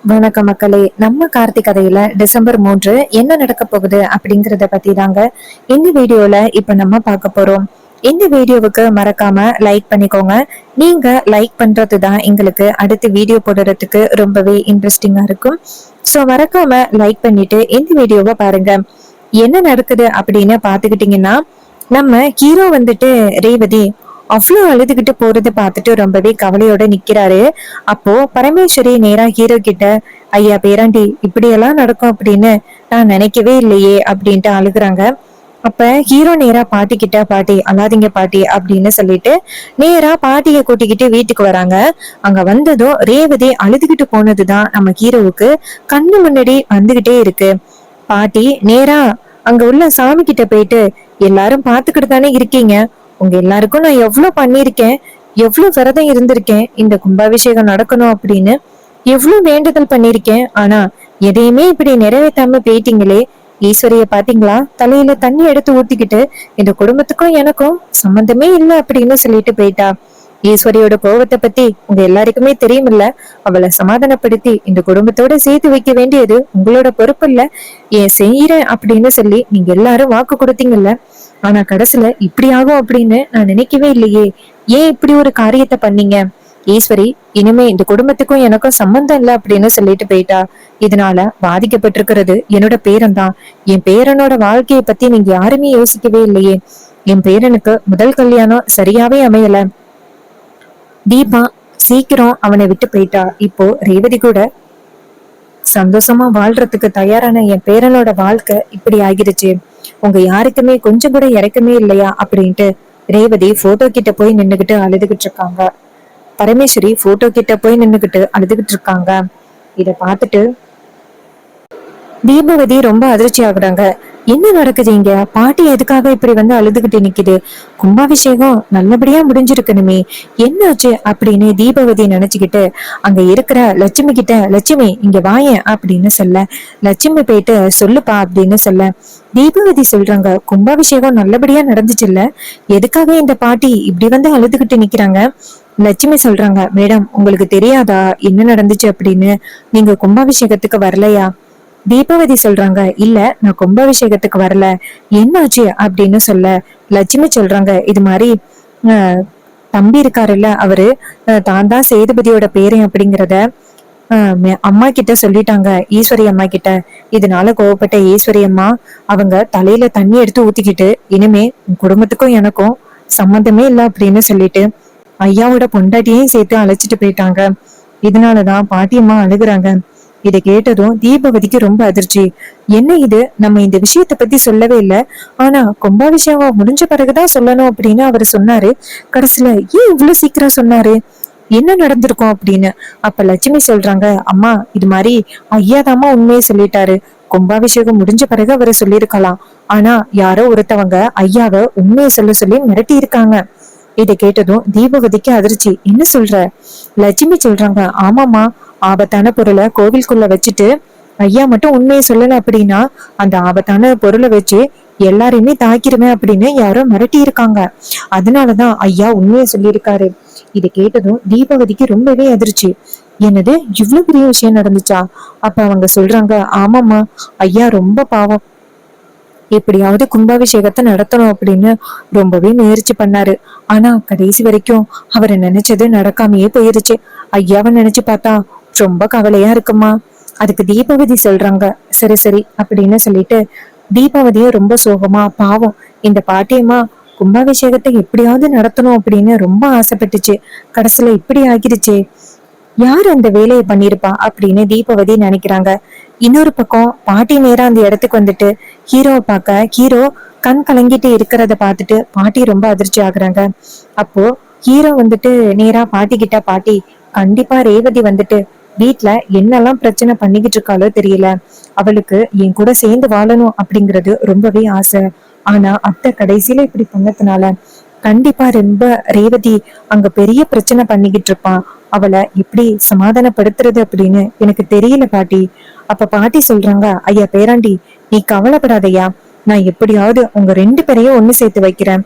வணக்கம் மக்களே. நம்ம கார்த்திக் கதையில டிசம்பர் 3 என்ன நடக்க போகுது அப்படிங்கறத பத்தி தாங்க இந்த வீடியோல இப்ப நம்ம பார்க்க போறோம். இந்த வீடியோவுக்கு மறக்காம லைக் பண்ணிக்கோங்க. நீங்க லைக் பண்றது தான் எங்களுக்கு அடுத்து வீடியோ போடுறதுக்கு ரொம்பவே இன்ட்ரெஸ்டிங்கா இருக்கும். சோ மறக்காம லைக் பண்ணிட்டு இந்த வீடியோவை பாருங்க. என்ன நடக்குது அப்படின்னு பாத்துக்கிட்டீங்கன்னா, நம்ம ஹீரோ வந்துட்டு ரேவதி அவ்வளவு அழுதுகிட்டு போறதை பார்த்துட்டு ரொம்பவே கவலையோட நிக்கிறாரு. அப்போ பரமேஸ்வரி நேரா ஹீரோ கிட்ட, ஐயா பேராண்டி இப்படியெல்லாம் நடக்கும் அப்படின்னு நான் நினைக்கவே இல்லையே அப்படின்ட்டு அழுகுறாங்க. அப்ப ஹீரோ நேரா பாட்டி கிட்ட, பாட்டி அழாதீங்க பாட்டி அப்படின்னு சொல்லிட்டு நேரா பாட்டிய கூட்டிக்கிட்டு வீட்டுக்கு வராங்க. அங்க வந்ததும் ரேவதி அழுதுகிட்டு போனதுதான் நம்ம ஹீரோவுக்கு கண்ணு முன்னாடி வந்துகிட்டே இருக்கு. பாட்டி நேரா அங்க உள்ள சாமி கிட்ட போயிட்டு, எல்லாரும் பாத்துக்கிட்டு தானே இருக்கீங்க, உங்க எல்லாருக்கும் நான் எவ்வளவு பண்ணிருக்கேன், எவ்வளவு விரதம் இருந்திருக்கேன், இந்த கும்பாபிஷேகம் நடக்கணும் அப்படின்னு எவ்வளவு வேண்டுதல் பண்ணிருக்கேன். ஆனா எதையுமே இப்படி நிறைவேற்றாம போயிட்டீங்களே, ஈஸ்வரிய பாத்தீங்களா, தலையில தண்ணி எடுத்து ஊத்திக்கிட்டு இந்த குடும்பத்துக்கும் எனக்கும் சம்பந்தமே இல்லை அப்படின்னு சொல்லிட்டு போயிட்டா. ஈஸ்வரியோட கோவத்தை பத்தி உங்க எல்லாருக்குமே தெரியுமில்ல. அவளை சமாதானப்படுத்தி இந்த குடும்பத்தோட சேர்த்து வைக்க வேண்டியது உங்களோட பொறுப்பு இல்ல, ஏன் செய்யறேன் அப்படின்னு சொல்லி நீங்க எல்லாரும் வாக்கு கொடுத்தீங்கல்ல. ஆனா கடைசியில இப்படி ஆகும் அப்படின்னு நான் நினைக்கவே இல்லையே, ஏன் இப்படி ஒரு காரியத்தை பண்ணீங்க. ஈஸ்வரி இனிமே இந்த குடும்பத்துக்கும் எனக்கும் சம்பந்தம் இல்ல அப்படின்னு சொல்லிட்டு போயிட்டா. இதனால பாதிக்கப்பட்டிருக்கிறது என்னோட பேரன் தான். என் பேரனோட வாழ்க்கையை பத்தி நீங்க யாருமே யோசிக்கவே இல்லையே. என் பேரனுக்கு முதல் கல்யாணம் சரியாவே அமையல. தீபா சீக்கிரம் அவனை விட்டு போயிட்டா. இப்போ ரேவதி கூட சந்தோஷமா வாழ்றதுக்கு தயாரான என் பேரனோட வாழ்க்கை இப்படி ஆகிருச்சு. உங்க யாருக்குமே கொஞ்சம் கூட இறக்கமே இல்லையா அப்படின்ட்டு ரேவதி போட்டோ கிட்ட போய் நின்னுகிட்டு அழுதுகிட்டு இருக்காங்க. பரமேஸ்வரி போட்டோ கிட்ட போய் நின்னுகிட்டு அழுதுகிட்டு இருக்காங்க. இத பாத்துட்டு தீபவதி ரொம்ப அதிர்ச்சி ஆகுறாங்க. என்ன நடக்குது இங்க, பாட்டி எதுக்காக இப்படி வந்து அழுதுகிட்டு நிக்குது, கும்பாபிஷேகம் நல்லபடியா முடிஞ்சிருக்கணுமே, என்னாச்சு அப்படின்னு தீபவதி நினைச்சுக்கிட்டு அங்க இருக்கிற லட்சுமி கிட்ட, லட்சுமி இங்க வாயேன் அப்படின்னு சொல்ல, லட்சுமி போயிட்டு சொல்லுப்பா அப்படின்னு சொல்ல, தீபவதி சொல்றாங்க, கும்பாபிஷேகம் நல்லபடியா நடந்துச்சுல்ல, எதுக்காக இந்த பாட்டி இப்படி வந்து அழுதுகிட்டு நிக்கிறாங்க. லட்சுமி சொல்றாங்க, மேடம் உங்களுக்கு தெரியாதா என்ன நடந்துச்சு அப்படின்னு, நீங்க கும்பாபிஷேகத்துக்கு வரலையா. தீபாவதி சொல்றாங்க, இல்ல நான் கும்பாபிஷேகத்துக்கு வரல, என்னாச்சு அப்படின்னு சொல்ல, லட்சுமி சொல்றாங்க, இது மாதிரி தம்பி இருக்காருல்ல, அவரு தான் தான் சேதுபதியோட பேரு அப்படிங்கிறத அம்மா கிட்ட சொல்லிட்டாங்க, ஈஸ்வரி அம்மா கிட்ட. இதனால கோவப்பட்ட ஈஸ்வரி அம்மா அவங்க தலையில தண்ணி எடுத்து ஊத்திக்கிட்டு, இனிமே குடும்பத்துக்கும் எனக்கும் சம்மந்தமே இல்லை அப்படின்னு சொல்லிட்டு ஐயாவோட பொண்டாட்டியையும் சேர்த்து அழைச்சிட்டு போயிட்டாங்க. இதனாலதான் பாட்டியம்மா அழுகுறாங்க. இதை கேட்டதும் தீபவதிக்கு ரொம்ப அதிர்ச்சி. என்ன இது, நம்ம இந்த விஷயத்த பத்தி சொல்லவே இல்லை, ஆனா கும்பாபிஷேகம் முடிஞ்ச பிறகுதான் சொல்லணும் அப்படின்னு அவரு சொன்னாரு. கடைசியில ஏன் இவ்வளவு சீக்கிரம் சொன்னாரு, என்ன நடந்திருக்கும் அப்படின்னு. அப்ப லட்சுமி சொல்றாங்க, அம்மா இது மாதிரி ஐயாதாம்மா உண்மையை சொல்லிட்டாரு, கும்பாபிஷேகம் முடிஞ்ச பிறகு அவரை சொல்லியிருக்கலாம், ஆனா யாரோ ஒருத்தவங்க ஐயாவை உண்மையை சொல்ல சொல்லி மிரட்டி இருக்காங்க. இதை கேட்டதும் தீபவதிக்கு அதிர்ச்சி. என்ன சொல்ற. லட்சுமி சொல்றாங்க, ஆமாமா, ஆபத்தான பொருளை கோவிலுக்குள்ள வச்சுட்டு ஐயா மட்டும் உண்மையை சொல்லல அப்படின்னா அந்த ஆபத்தான பொருளை வச்சு எல்லாரையுமே தாக்கிருவேன் அப்படின்னு யாரோ மிரட்டி இருக்காங்க. அதனாலதான் ஐயா உண்மையை சொல்லியிருக்காரு. இதை கேட்டதும் தீபவதிக்கு ரொம்பவே அதிர்ச்சி. என்னது, இவ்வளவு பெரிய விஷயம் நடந்துச்சா. அப்ப அவங்க சொல்றாங்க, ஆமாம்மா, ஐயா ரொம்ப பாவம், எப்படியாவது கும்பாபிஷேகத்தை நடத்தணும் அப்படின்னு ரொம்பவே முயற்சி பண்ணாரு. ஆனா கடைசி வரைக்கும் அவரை நினைச்சது நடக்காமையே போயிருச்சு. ஐயாவை நினைச்சு பார்த்தா ரொம்ப கவலையா இருக்குமா. அதுக்கு தீபாவதி சொல்றாங்க, சரி சரி அப்படின்னு சொல்லிட்டு தீபாவதியும் ரொம்ப சோகமா, பாவம் இந்த பாட்டியம்மா கும்பாபிஷேகத்தை எப்படியாவது நடத்தணும் அப்படின்னு ரொம்ப ஆசைப்பட்டுச்சு, கடைசியில இப்படி ஆகிருச்சே, யார் அந்த வேலையை பண்ணிருப்பா அப்படின்னு தீபாவதி நினைக்கிறாங்க. இன்னொரு பக்கம் பாட்டி நேரா அந்த இடத்துக்கு வந்துட்டு ஹீரோவை பார்க்க, ஹீரோ கண் கலங்கிட்டு இருக்கிறத பார்த்துட்டு பாட்டி ரொம்ப அதிர்ச்சி ஆகுறாங்க. அப்போ ஹீரோ வந்துட்டு நேரா பாட்டி கிட்ட, பாட்டி கண்டிப்பா ரேவதி வந்துட்டு வீட்டுல என்னெல்லாம் பிரச்சனை பண்ணிக்கிட்டு இருக்காளோ தெரியல, அவளுக்கு என் கூட சேர்ந்து வாழணும் அப்படிங்கிறது ரொம்பவே ஆசை, ஆனா அத்தை கடைசியில இப்படி பண்ணதுனால கண்டிப்பா ரொம்ப ரேவதி அங்க பெரிய பிரச்சனை பண்ணிக்கிட்டு இருப்பான், அவளை எப்படி சமாதானப்படுத்துறது அப்படின்னு எனக்கு தெரியல பாட்டி. அப்ப பாட்டி சொல்றாங்க, ஐயா பேராண்டி நீ கவலைப்படாதையா, நான் எப்படியாவது உங்க 2 பேரையும் ஒண்ணு சேர்த்து வைக்கிறேன்.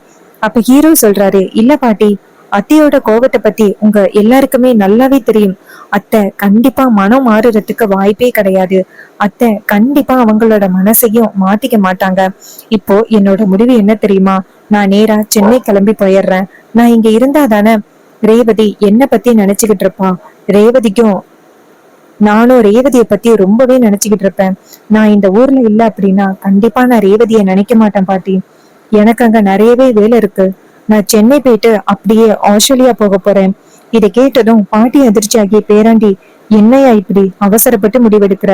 அப்ப ஹீரோ சொல்றாரு, இல்ல பாட்டி அத்தையோட கோபத்தை பத்தி உங்க எல்லாருக்குமே நல்லாவே தெரியும். அத்தை கண்டிப்பா மனம் மாறுறதுக்கு வாய்ப்பே கிடையாது. அத்தை கண்டிப்பா அவங்களோட மனசையும் மாத்திக்க மாட்டாங்க. இப்போ என்னோட முடிவு என்ன தெரியுமா? நான் நேரா சென்னை கிளம்பி போயிடுறேன். நான் இங்க இருந்தா தானே ரேவதி என்ன பத்தி நினைச்சுக்கிட்டு இருப்பான். ரேவதிக்கும் நானும் ரேவதியை பத்தி ரொம்பவே நினைச்சுக்கிட்டு இருப்பேன். நான் இந்த ஊர்ல இல்ல அப்படின்னா கண்டிப்பா நான் ரேவதியை நினைக்க மாட்டேன் பாட்டி. எனக்கு அங்க நிறையவே வேலை இருக்கு. நான் சென்னை போயிட்டு அப்படியே ஆஸ்திரேலியா போக போறேன். இதை கேட்டதும் பாட்டி அதிர்ச்சியாகி, பேராண்டி என்னையா இப்படி அவசரப்பட்டு முடிவெடுக்கிற?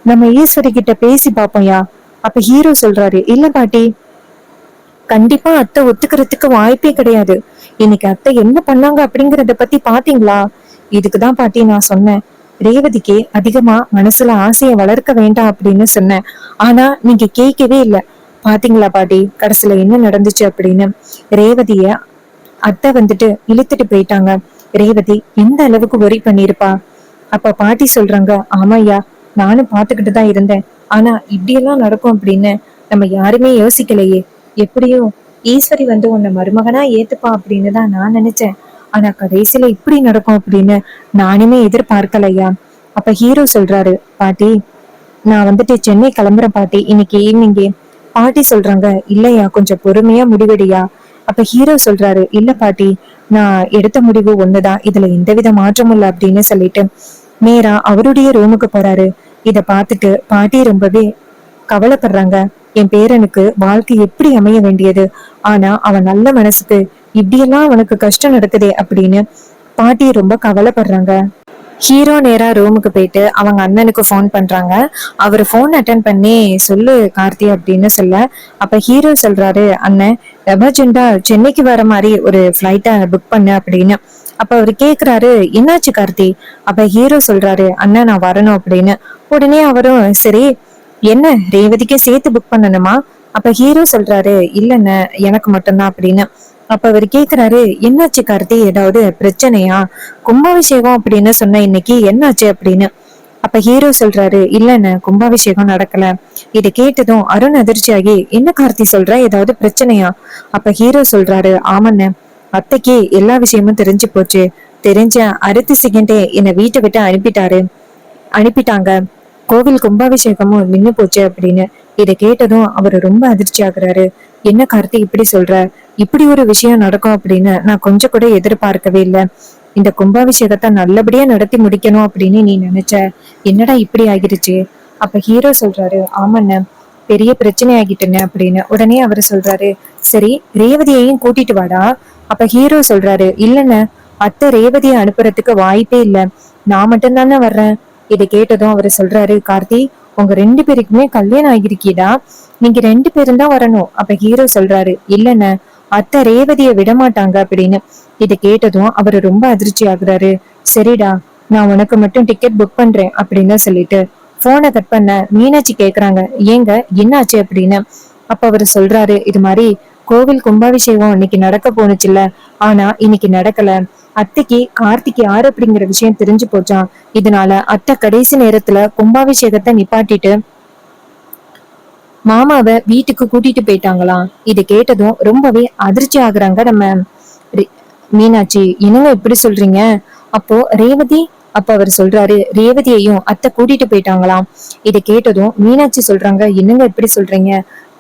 நம்ம ஈஸ்வரி கிட்ட பேசி பாப்போம்யா. அப்ப ஹீரோ சொல்றாரு, இல்ல பாட்டி, கண்டிப்பா அத்தை ஒத்துக்கிறதுக்கு வாய்ப்பே கிடையாது. இன்னைக்கு அத்தை என்ன பண்ணாங்க அப்படிங்கறத பத்தி பாத்தீங்களா? இதுக்குதான் பாட்டி நான் சொன்னேன், ரேவதிக்கு அதிகமா மனசுல ஆசைய வளர்க்க வேண்டாம் அப்படின்னு சொன்னேன். ஆனா நீங்க கேட்கவே இல்ல. பாத்தீங்களா பாட்டி கடைசியில என்ன நடந்துச்சு அப்படின்னு? ரேவதிய அத்தை வந்துட்டு இழுத்துட்டு போயிட்டாங்க. ரேவதி எந்த அளவுக்கு ஒரி பண்ணிருப்பா. அப்ப பாட்டி சொல்றாங்க, ஆமாய்யா, நானும் பாத்துக்கிட்டு தான் இருந்தேன். ஆனா இப்படியெல்லாம் நடக்கும் அப்படின்னு நம்ம யாருமே யோசிக்கலையே. எப்படியும் ஈஸ்வரி வந்து உன்னை மருமகனா ஏத்துப்பா அப்படின்னு தான் நான் நினைச்சேன். ஆனா கடைசியில இப்படி நடக்கும் அப்படின்னு நானுமே எதிர்பார்க்கலையா. அப்ப ஹீரோ சொல்றாரு, பாட்டி நான் வந்துட்டு சென்னை கிளம்புறேன் பாட்டி, இன்னைக்கு ஈவினிங்கே. பாட்டி சொல்றாங்க, இல்லையா, கொஞ்சம் பொறுமையா முடிவெடியா. அப்ப ஹீரோ சொல்றாரு, இல்ல பாட்டி, நான் எடுத்த முடிவு ஒண்ணுதான், இதுல எந்தவித மாற்றமும் இல்ல அப்படின்னு சொல்லிட்டு நேரா அவருடைய ரூமுக்கு போறாரு. இத பார்த்துட்டு பாட்டி ரொம்பவே கவலைப்படுறாங்க. என் பேரனுக்கு வாழ்க்கை எப்படி அமைய வேண்டியது, ஆனா அவன் நல்ல மனசுக்கு இப்படியெல்லாம் அவனுக்கு கஷ்டம் நடக்குதே அப்படின்னு பாட்டி ரொம்ப கவலைப்படுறாங்க. ஹீரோ நேரா ரூமுக்கு போயிட்டு அவங்க அண்ணனுக்கு ஃபோன் பண்றாங்க. அவரு ஃபோன் அட்டன் பண்ணி, சொல்லு கார்த்தி அப்படின்னு சொல்ல, அப்ப ஹீரோ சொல்றாரு, அண்ணன் எமர்ஜென்டா சென்னைக்கு வர மாதிரி ஒரு ஃபிளைட்டை புக் பண்ணு அப்படின்னு. அப்ப அவரு கேக்குறாரு, என்னாச்சு கார்த்தி? அப்ப ஹீரோ சொல்றாரு, அண்ணன் நான் வரணும் அப்படின்னு. உடனே அவரும், சரி என்ன ரேவதிக்கு சேர்த்து புக் பண்ணணுமா? அப்ப ஹீரோ சொல்றாரு, இல்லன்னு எனக்கு மட்டும்தான் அப்படின்னு. அப்ப அவர் கேக்குறாரு, என்னாச்சு கார்த்தி, ஏதாவது பிரச்சனையா? கும்பாபிஷேகம் அப்படின்னு சொன்ன இன்னைக்கு என்னாச்சு அப்படின்னு. அப்ப ஹீரோ சொல்றாரு, இல்லன்னு கும்பாபிஷேகம் நடக்கல. இதை கேட்டதும் அருண் அதிர்ச்சியாகி, என்ன கார்த்தி சொல்ற, ஏதாவது பிரச்சனையா? அப்ப ஹீரோ சொல்றாரு, ஆமண்ண, அத்தைக்கு எல்லா விஷயமும் தெரிஞ்சு போச்சு. தெரிஞ்ச அடுத்த செகண்டே என்னை வீட்டை விட்டு அனுப்பிட்டாங்க. கோவில் கும்பாபிஷேகமும் நின்னு போச்சு அப்படின்னு. இதை கேட்டதும் அவரு ரொம்ப அதிர்ச்சி ஆகுறாரு. என்ன கார்த்தி இப்படி சொல்ற? இப்படி ஒரு விஷயம் நடக்கும் அப்படின்னு நான் கொஞ்சம் கூட எதிர்பார்க்கவே இல்லை. இந்த கும்பாபிஷேகத்தை நல்லபடியா நடத்தி முடிக்கணும் அப்படின்னு நீ நினைச்ச, என்னடா இப்படி ஆகிருச்சு? அப்ப ஹீரோ சொல்றாரு, ஆமாண்ண, பெரிய பிரச்சனை ஆகிட்டுன்னு அப்படின்னு. உடனே அவரு சொல்றாரு, சரி ரேவதியையும் கூட்டிட்டு வாடா. அப்ப ஹீரோ சொல்றாரு, இல்லன்னு அத்தை ரேவதியை அனுப்புறதுக்கு வாய்ப்பே இல்ல, நான் மட்டும்தானே வர்றேன். இதை கேட்டதும் அவரு சொல்றாரு, கார்த்தி உங்க ரெண்டு பேருக்குமே கல்யாணம் ஆகிருக்கீடா, நீங்க ரெண்டு பேரும் தான் வரணும். அப்ப ஹீரோ சொல்றாரு, இல்லன்னு அத்தை ரேவதியை விடமாட்டாங்க அப்படின்னு. இதை கேட்டதும் அவரு ரொம்ப அதிர்ச்சி ஆகுறாரு. சரிடா, நான் உனக்கு மட்டும் டிக்கெட் புக் பண்றேன் அப்படின்னு சொல்லிட்டு போனை கட் பண்ண மீனாட்சி கேக்குறாங்க, ஏங்க என்னாச்சு அப்படின்னு. அப்ப அவரு சொல்றாரு, இது மாதிரி கோவில் கும்பாபிஷேகம் இன்னைக்கு நடக்க போனுச்சுல்ல, ஆனா இன்னைக்கு நடக்கல. அத்தைக்கு கார்த்திக் யாரு அப்படிங்கிற விஷயம் தெரிஞ்சு போச்சான். இதனால அத்தை கடைசி நேரத்துல கும்பாபிஷேகத்தை நிப்பாட்டிட்டு மாமாவை வீட்டுக்கு கூட்டிட்டு போயிட்டாங்களாம். இதை கேட்டதும் ரொம்பவே அதிர்ச்சி ஆகுறாங்க நம்ம மீனாட்சி. என்னங்க இப்படி சொல்றீங்க? அப்போ ரேவதி? அப்ப அவர் சொல்றாரு, ரேவதியையும் அத்தை கூட்டிட்டு போயிட்டாங்களாம். இதை கேட்டதும் மீனாட்சி சொல்றாங்க, என்னங்க இப்படி சொல்றீங்க?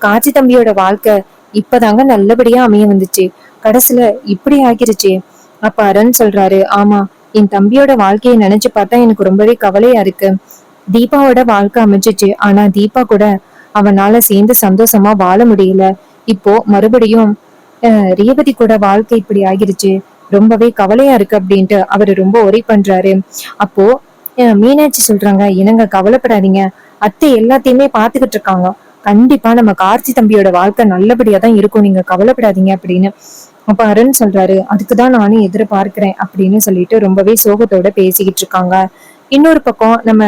காட்சி தம்பியோட வாழ்க்கை இப்பதாங்க நல்லபடியா அமைய வந்துச்சு, கடைசியில இப்படி ஆகிருச்சு. அப்ப அருண் சொல்றாரு, ஆமா, என் தம்பியோட வாழ்க்கையை நினைச்சு பார்த்தா எனக்கு ரொம்பவே கவலையா இருக்கு. தீபாவோட வாழ்க்கை அமைஞ்சிச்சு, ஆனா தீபா கூட அவனால சேர்ந்து சந்தோஷமா வாழ முடியல. இப்போ மறுபடியும் ரேவதி கூட வாழ்க்கை இப்படி ஆகிருச்சு, ரொம்பவே கவலையா இருக்கு அப்படின்ட்டு அவரு ரொம்ப ஒரி பண்றாரு. அப்போ மீனாட்சி சொல்றாங்க, என்னங்க கவலைப்படாதீங்க, அத்தை எல்லாத்தையுமே பாத்துக்கிட்டு இருக்காங்க. கண்டிப்பா நம்ம கார்த்தி தம்பியோட வாழ்க்கை நல்லபடியா தான் இருக்கும், நீங்க கவலைப்படாதீங்க அப்படின்னு. அப்ப அருண் சொல்றாரு, அதுக்குதான் நானும் எதிர்பார்க்கிறேன் அப்படின்னு சொல்லிட்டு ரொம்பவே சோகத்தோட பேசிக்கிட்டு இருக்காங்க. இன்னொரு பக்கம் நம்ம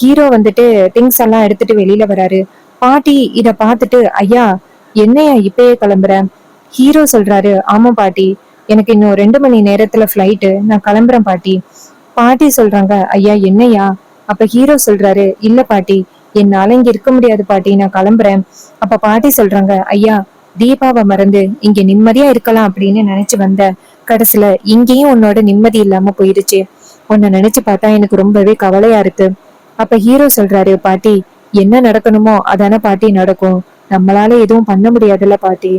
ஹீரோ வந்துட்டு திங்ஸ் எல்லாம் எடுத்துட்டு வெளியில வராரு. பாட்டி இத பாத்துட்டு, ஐயா என்னையா இப்பயே கிளம்புற? ஹீரோ சொல்றாரு, ஆமா பாட்டி, எனக்கு இன்னும் 2 மணி நேரத்துல ஃபிளைட்டு, நான் கிளம்புறேன் பாட்டி. பாட்டி சொல்றாங்க, ஐயா என்னையா? அப்ப ஹீரோ சொல்றாரு, இல்ல பாட்டி, என்னால இங்க இருக்க முடியாது பாட்டி, நான் கிளம்புறேன். அப்ப பாட்டி சொல்றாங்க, ஐயா தீபாவை மறந்து இங்க நிம்மதியா இருக்கலாம் அப்படின்னு நினைச்சு வந்த, கடைசியில இங்கேயும் உன்னோட நிம்மதி இல்லாம போயிருச்சு. உன்னை நினைச்சு பார்த்தா எனக்கு ரொம்பவே கவலையா இருக்கு. அப்ப ஹீரோ சொல்றாரு, பாட்டி என்ன நடக்கணுமோ அதான பாட்டி நடக்கும், நம்மளால எதுவும் பண்ண முடியாதுல்ல பாட்டி.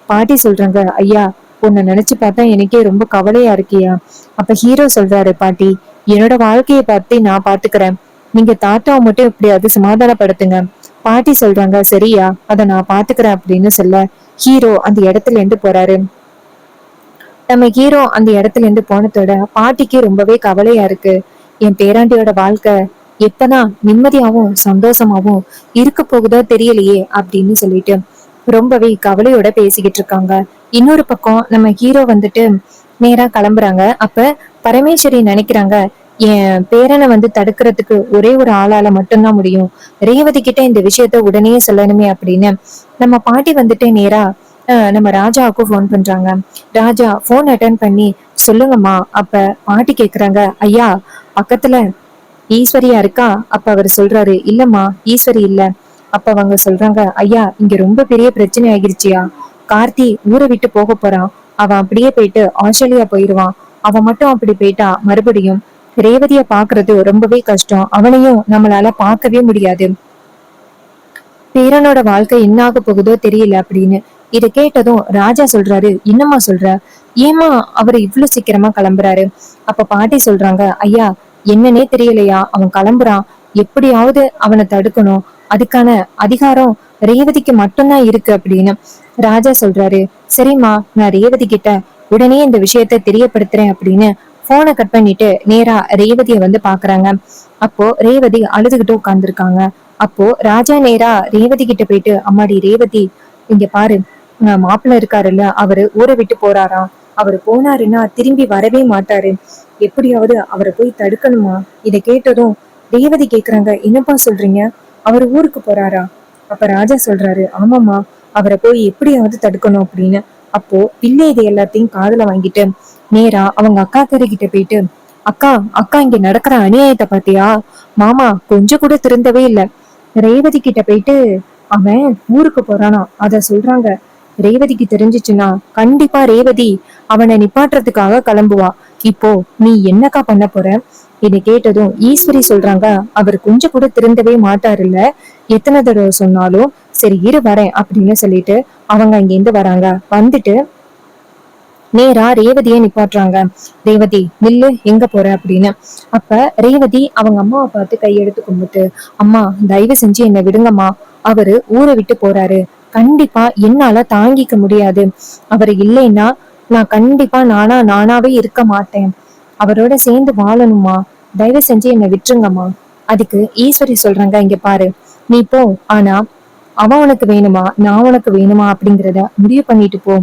பாட்டி சொல்றாங்க, ஐயா உன்னை நினைச்சு பார்த்தா எனக்கே ரொம்ப கவலையா இருக்கியா. அப்ப ஹீரோ சொல்றாரு, பாட்டி என்னோட வாழ்க்கையை பத்தி நான் பாத்துக்கிறேன், நீங்க தாத்தாவை மட்டும் எப்படியாவது சமாதானப்படுத்துங்க. பாட்டி சொல்றாங்க, சரியா அத நான் பாத்துக்கிறேன் அப்படின்னு சொல்ல ஹீரோ அந்த இடத்துல இருந்து போறாரு. நம்ம ஹீரோ அந்த இடத்துல இருந்து போனதோட பாட்டிக்கு ரொம்பவே கவலையா இருக்கு. என் பேராண்டியோட வாழ்க்கை எப்பதான் நிம்மதியாவும் சந்தோஷமாவும் இருக்க போகுதோ தெரியலையே அப்படின்னு சொல்லிட்டு ரொம்பவே கவலையோட பேசிக்கிட்டு இருக்காங்க. இன்னொரு பக்கம் நம்ம ஹீரோ வந்துட்டு நேரா கிளம்புறாங்க. அப்ப பரமேஸ்வரி நினைக்கிறாங்க, என் பேரனை தடுக்கிறதுக்கு ஒரே ஒரு ஆளால மட்டும்தான் முடியும், ரேவதி கிட்ட இந்த விஷயத்த உடனே சொல்லணுமே அப்படின்னு நம்ம பாட்டி நேரா நம்ம ராஜாவுக்கும் போன் பண்றாங்க. ராஜா போன் அட்டன் பண்ணி, சொல்லுங்கம்மா. அப்ப பாட்டி கேக்குறாங்க, ஐயா பக்கத்துல ஈஸ்வரியா இருக்கா. அப்ப அவர் சொல்றாரு, இல்லம்மா ஈஸ்வரி இல்ல. அப்ப அவங்க சொல்றாங்க, ஐயா இங்க ரொம்ப பெரிய பிரச்சனை ஆகிருச்சியா, கார்த்தி ஊரை விட்டு போக போறான், அவன் அப்படியே போயிட்டு ஆஸ்திரேலியா போயிருவான். அவன் மட்டும் அப்படி போயிட்டா மறுபடியும் ரேவதிய பாக்குறது ரொம்பவே கஷ்டம், அவனையும் நம்மளால பார்க்கவே முடியாது, பேரனோட வாழ்க்கை என்ன ஆக போகுதோ தெரியல அப்படின்னு. இத கேட்டதும் ராஜா சொல்றாரு, என்னம்மா சொல்ற, ஏமா அவரு இவ்வளவு சீக்கிரமா கிளம்புறாரு. அப்ப பாட்டி சொல்றாங்க, ஐயா என்னன்னே தெரியலையா, அவன் கிளம்புறான், எப்படியாவது அவனை தடுக்கணும், அதுக்கான அதிகாரம் ரேவதிக்கு மட்டும்தான் இருக்கு அப்படின்னு. ராஜா சொல்றாரு, சரிம்மா நான் ரேவதி கிட்ட உடனே இந்த விஷயத்த தெரியப்படுத்துறேன் அப்படின்னு போனை கட் பண்ணிட்டு நேரா ரேவதிய பாக்குறாங்க. அப்போ ரேவதி அழுதுகிட்டு உட்கார்ந்துருக்காங்க. அப்போ ராஜா நேரா ரேவதி கிட்ட போயிட்டு, அம்மாடி ரேவதி இங்க பாரு, மாப்பிள்ள இருக்காருல்ல அவரு ஊரை விட்டு போறாராம், அவரு போனாருன்னா திரும்பி வரவே மாட்டாரு, எப்படியாவது அவரை போய் தடுக்கணுமா. இத கேட்டதும் ரேவதி கேக்குறாங்க, என்னப்பா சொல்றீங்க, அவர் ஊருக்கு போறாரா. அப்ப ராஜா சொல்றாரு, ஆமாமா அவரை போய் எப்படியாவது தடுக்கணும் அப்படின்னு. அப்போ பிள்ளை இது எல்லாத்தையும் காதுல வாங்கிட்டு நேரா அவங்க அக்கா கரை கிட்ட போயிட்டு, அக்கா அக்கா இங்க நடக்கிற அநியாயத்தை பாத்தியா, மாமா கொஞ்சம் கூட திருந்தவே இல்ல, ரேவதி கிட்ட போயிட்டு அவன் ஊருக்கு போறானா அத சொல்றாங்க, ரேவதிக்கு தெரிஞ்சிச்சுன்னா கண்டிப்பா ரேவதி அவனை நிப்பாட்டுறதுக்காக கிளம்புவா, இப்போ நீ என்னக்கா பண்ண போற. இதை கேட்டதும் ஈஸ்வரி சொல்றாங்க, அவர் கொஞ்சம் கூட திருந்தவே மாட்டாருல்ல, எத்தனை தடவை சொன்னாலும் சரி இரு வரேன் அப்படின்னு சொல்லிட்டு அவங்க அங்கிருந்து வராங்க. வந்துட்டு நேரா ரேவதியை நிப்பாட்டுறாங்க. ரேவதி நில்லு, எங்க போற அப்படின்னு. அப்ப ரேவதி அவங்க அம்மாவை பார்த்து கையெடுத்து கும்பிட்டு, அம்மா தயவு செஞ்சு என்னை விடுங்கம்மா, அவரு ஊரை விட்டு போறாரு, கண்டிப்பா என்னால தாங்கிக்க முடியாது, அவரு இல்லைன்னா நான் கண்டிப்பா நானாவே இருக்க மாட்டேன், அவரோட சேர்ந்து வாழணுமா, தயவு செஞ்சு என்னை விட்டுருங்கம்மா. அதுக்கு ஈஸ்வரி சொல்றாங்க, இங்க பாரு நீ போ, ஆனா அவன் உனக்கு வேணுமா நான் உனக்கு வேணுமா அப்படிங்கிறத முடிவு பண்ணிட்டு போ.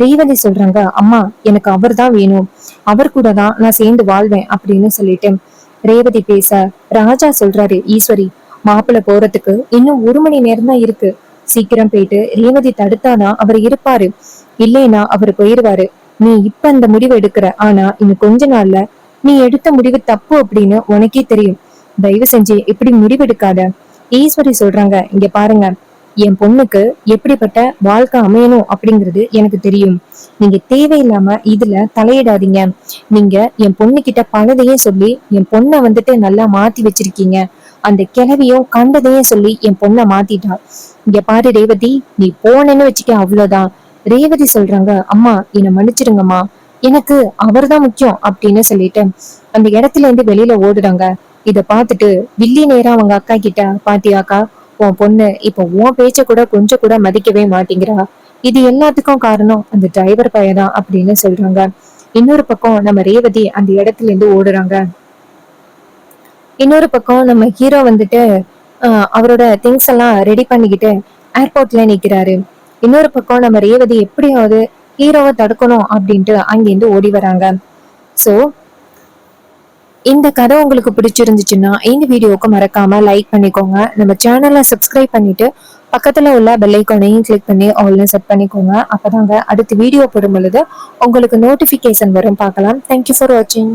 ரேவதி சொல்றாங்க, அம்மா எனக்கு அவர் தான் வேணும், அவர் கூட தான் நான் சேர்ந்து வாழ்வேன் அப்படின்னு சொல்லிட்டு ரேவதி பேச ராஜா சொல்றாரு, ஈஸ்வரி மாப்பிள்ள போறதுக்கு இன்னும் 1 மணி நேரம் தான் இருக்கு, சீக்கிரம் போயிட்டு ரேவதி தடுத்தாதான் அவர் இருப்பாரு, இல்லைன்னா அவர் போயிருவாரு, நீ இப்ப அந்த முடிவு எடுக்கிற, ஆனா இன்னும் கொஞ்ச நாள்ல நீ எடுத்த முடிவு தப்பு அப்படின்னு உனக்கே தெரியும், தயவு செஞ்சு இப்படி முடிவெடுக்காத. ஈஸ்வரி சொல்றாங்க, இங்க பாருங்க என் பொண்ணுக்கு எப்படிப்பட்ட வாழ்க்கை அமையணும் அப்படிங்கிறது எனக்கு தெரியும், நீங்க தேவையில்லாம இதுல தலையிடாதீங்க, நீங்க என் பொண்ணு கிட்ட பலதையே சொல்லி என் பொண்ணை நல்லா மாத்தி வச்சிருக்கீங்க, அந்த கிழவியும் கண்டதையே சொல்லி என் பொண்ணை மாத்திட்டா, இங்க பாரு ரேவதி நீ போனேன்னு வச்சுக்க அவ்வளவுதான். ரேவதி சொல்றாங்க, அம்மா என்னை மன்னிச்சிருங்கம்மா, எனக்கு அவர்தான் முக்கியம் அப்படின்னு சொல்லிட்டு அந்த இடத்துல இருந்து வெளியில ஓடுறாங்க. இத பாத்துட்டு வில்லி நேரா அவங்க அக்கா கிட்ட, பாத்தியாக்கா உன் பொண்ணு இப்ப உன் பேச்ச கூட கொஞ்சம் கூட மதிக்கவே மாட்டேங்கிறா, இது எல்லாத்துக்கும் காரணம் அந்த டிரைவர் பையதான் அப்படின்னு சொல்றாங்க. இன்னொரு பக்கம் நம்ம ரேவதி அந்த இடத்துல இருந்து ஓடுறாங்க. இன்னொரு பக்கம் நம்ம ஹீரோ அவரோட திங்ஸ் எல்லாம் ரெடி பண்ணிக்கிட்டு ஏர்போர்ட்ல நிக்கிறாரு. இன்னொரு பக்கம் நம்ம ரேவதி எப்படியாவது ஹீரோவை தடுக்கணும் அப்படின்ட்டு அங்கிருந்து ஓடி வராங்க. சோ இந்த கதை உங்களுக்கு பிடிச்சிருந்துச்சுன்னா இந்த வீடியோவுக்கு மறக்காம லைக் பண்ணிக்கோங்க, நம்ம சேனலை சப்ஸ்கிரைப் பண்ணிட்டு பக்கத்துல உள்ள பெல் ஐக்கானையும் கிளிக் பண்ணி ஆல்னு செட் பண்ணிக்கோங்க, அப்பதாங்க அடுத்த வீடியோ போடும் பொழுது உங்களுக்கு நோட்டிபிகேஷன் வரும். பார்க்கலாம். தேங்க்யூ ஃபார் வாட்சிங்.